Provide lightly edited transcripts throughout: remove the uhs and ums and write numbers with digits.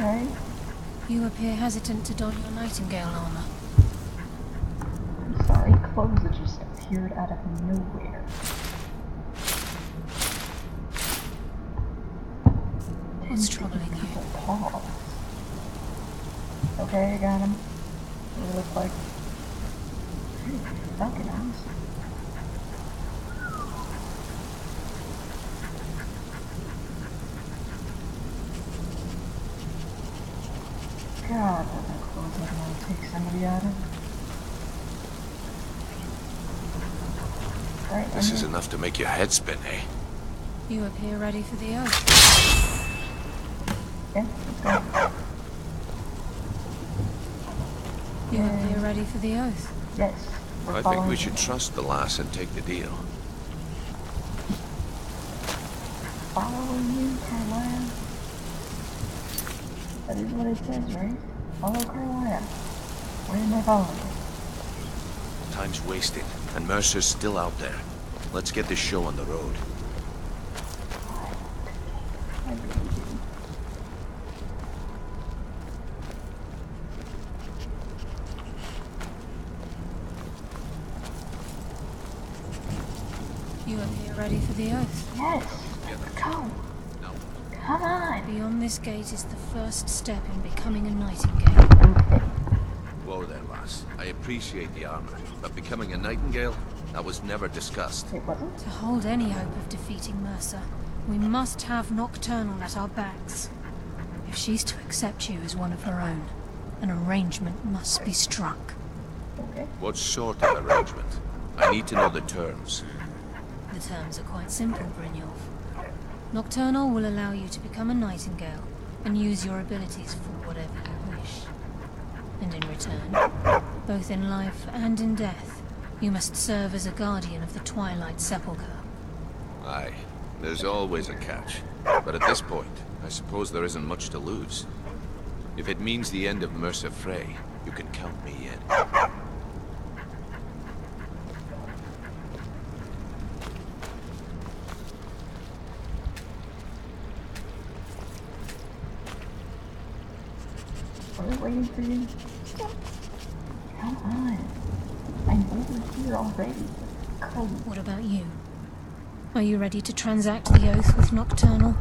Alright. You appear hesitant to don your nightingale armor. I'm sorry, clothes that just appeared out of nowhere. What's troubling you? Paul. Okay, I got him. What do they look like? Fucking awesome. God, that clothes like I want to take somebody out of. Right, This is enough to make your head spin, eh? You appear ready for the oath. Yeah, let's go. You appear ready for the oath. Yes. I think we should trust the lass and take the deal. Following you, Carlisle. That is what it says, right? Follow Carlisle. Where am I following you? Time's wasted, and Mercer's still out there. Let's get this show on the road. I really do. You appear ready for the oath. Yes! Go! Come on! Beyond this gate is the first step in becoming a nightingale. Okay. Whoa there, lass. I appreciate the armor, but becoming a nightingale? That was never discussed. It wasn't? To hold any hope of defeating Mercer, we must have Nocturnal at our backs. If she's to accept you as one of her own, an arrangement must be struck. Okay. What sort of arrangement? I need to know the terms. The terms are quite simple, Brynjolf. Nocturnal will allow you to become a nightingale and use your abilities for whatever you wish. And in return, both in life and in death, you must serve as a guardian of the Twilight Sepulchre. Aye, there's always a catch. But at this point, I suppose there isn't much to lose. If it means the end of Mercer Frey, you can count me in. Are we waiting for you? Come on. I'm over here already. Go. What about you? Are you ready to transact the oath with Nocturnal?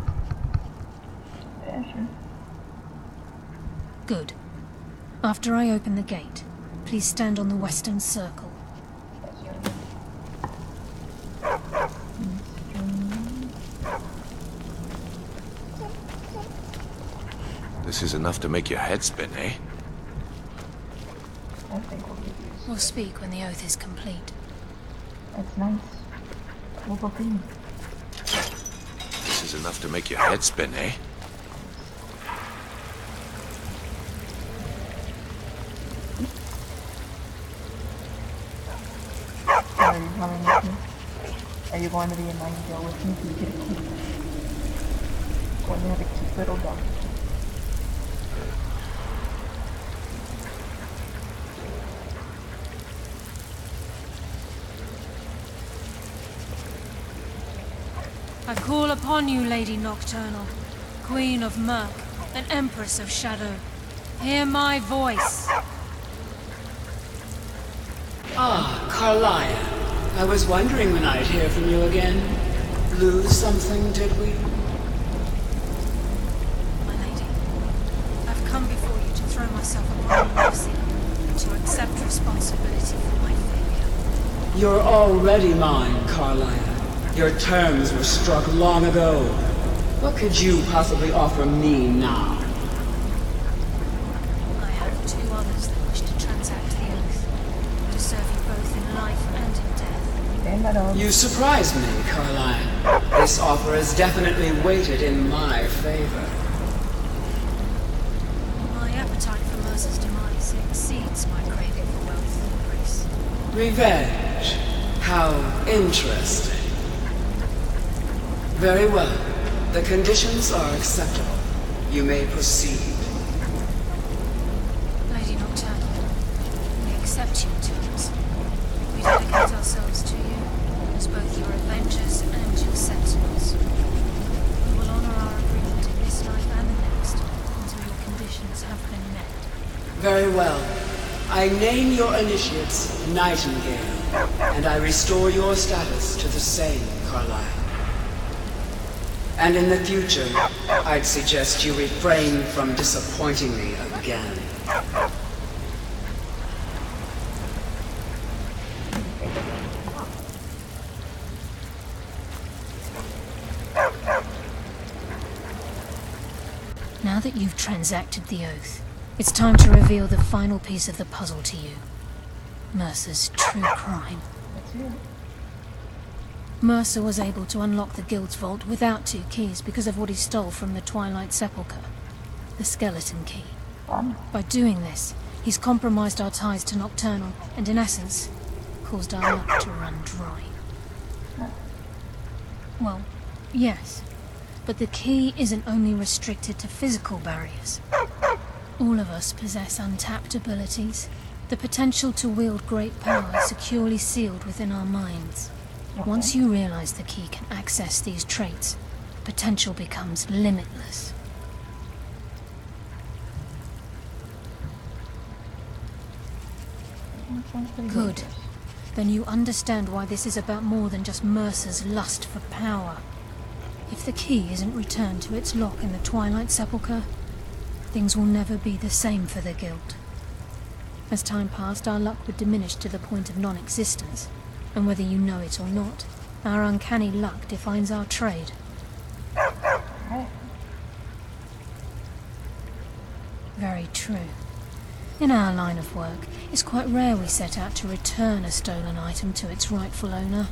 Yeah, sure. Good. After I open the gate, please stand on the western circle. Yes, sir. This is enough to make your head spin, eh? I think we'll get used. We'll speak when the oath is complete. That's nice. Cool looking. This is enough to make your head spin, eh? Are you coming with me? Are you going to be a nightingale with me so you get a key? Going to have a cute little dog. I call upon you, Lady Nocturnal, Queen of Murk, and Empress of Shadow. Hear my voice. Ah, Carlisle. I was wondering when I'd hear from you again. Lose something, did we? My lady, I've come before you to throw myself upon mercy, to accept responsibility for my failure. You're already mine, Carlisle. Your terms were struck long ago. What could you possibly offer me now? I have two others that wish to transact the oath, to serve you both in life and in death. Stand by dog. You surprise me, Carlisle. This offer is definitely weighted in my favor. My appetite for Mercer's demise exceeds my craving for wealth and grace. Revenge. How interesting. Very well. The conditions are acceptable. You may proceed. Lady Nocturnal, we accept your terms. We dedicate ourselves to you as both your avengers and your sentinels. We will honor our agreement in this life and the next until your well. I name your initiates Nightingale, and I restore your status to the same, Carlyle. And in the future, I'd suggest you refrain from disappointing me again. Now that you've transacted the oath, it's time to reveal the final piece of the puzzle to you. Mercer's true crime. Let's hear it. Mercer was able to unlock the Guild's vault without 2 keys because of what he stole from the Twilight Sepulchre, the skeleton key. Fun. By doing this, he's compromised our ties to Nocturnal, and in essence, caused our luck to run dry. Well, yes, but the key isn't only restricted to physical barriers. All of us possess untapped abilities, the potential to wield great power securely sealed within our minds. Once you realize the key can access these traits, potential becomes limitless. Sounds pretty Good. Then you understand why this is about more than just Mercer's lust for power. If the key isn't returned to its lock in the Twilight Sepulchre, things will never be the same for the Guild. As time passed, our luck would diminish to the point of non-existence, and whether you know it or not, our uncanny luck defines our trade. Right. Very true. In our line of work, it's quite rare we set out to return a stolen item to its rightful owner.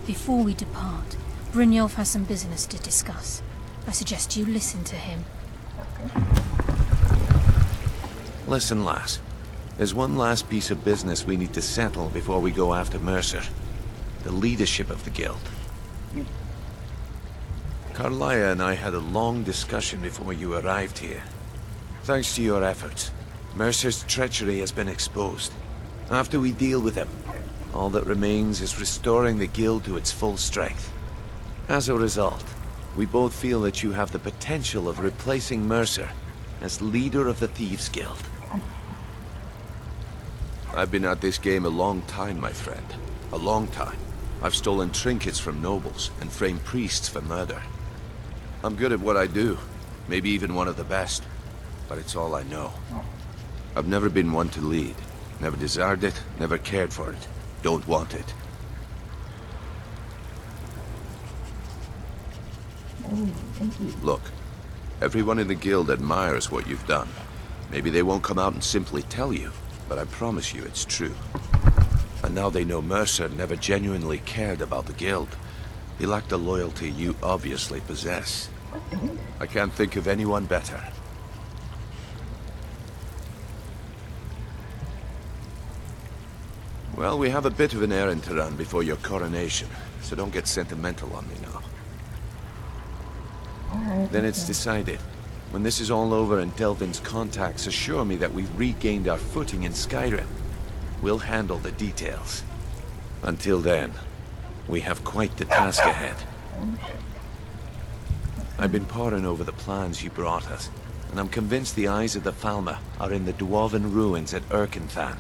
Before we depart, Brynjolf has some business to discuss. I suggest you listen to him. Listen, lass. There's one last piece of business we need to settle before we go after Mercer. The leadership of the Guild. Carlaya and I had a long discussion before you arrived here. Thanks to your efforts, Mercer's treachery has been exposed. After we deal with him, all that remains is restoring the Guild to its full strength. As a result, we both feel that you have the potential of replacing Mercer as leader of the Thieves' Guild. I've been at this game a long time, my friend. A long time. I've stolen trinkets from nobles and framed priests for murder. I'm good at what I do, maybe even one of the best, but it's all I know. I've never been one to lead. Never desired it, never cared for it. Don't want it. Oh, thank you. Look, everyone in the Guild admires what you've done. Maybe they won't come out and simply tell you, but I promise you it's true. And now they know Mercer never genuinely cared about the Guild. He lacked the loyalty you obviously possess. I can't think of anyone better. Well, we have a bit of an errand to run before your coronation, so don't get sentimental on me now. Alright. Then it's decided. When this is all over and Delvin's contacts assure me that we've regained our footing in Skyrim, we'll handle the details. Until then, we have quite the task ahead. I've been poring over the plans you brought us, and I'm convinced the eyes of the Falmer are in the Dwarven ruins at Erkenthand.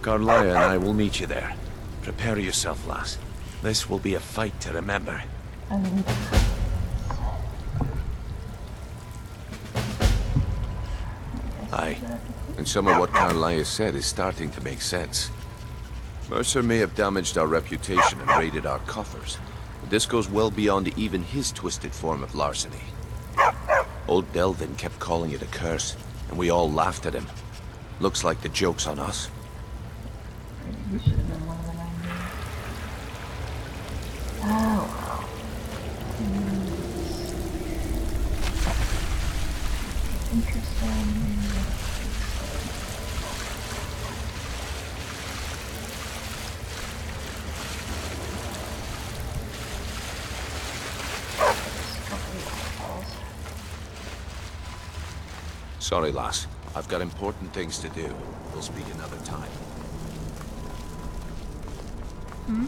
Carlaya and I will meet you there. Prepare yourself, lass. This will be a fight to remember. I mean, Aye, and some of what Carlaya said is starting to make sense. Mercer may have damaged our reputation and raided our coffers, but this goes well beyond even his twisted form of larceny. Old Delvin kept calling it a curse, and we all laughed at him. Looks like the joke's on us. you should have been one of the 9 years. Oh. Interesting. Sorry, lass. I've got important things to do. We'll speak another time. Hmm?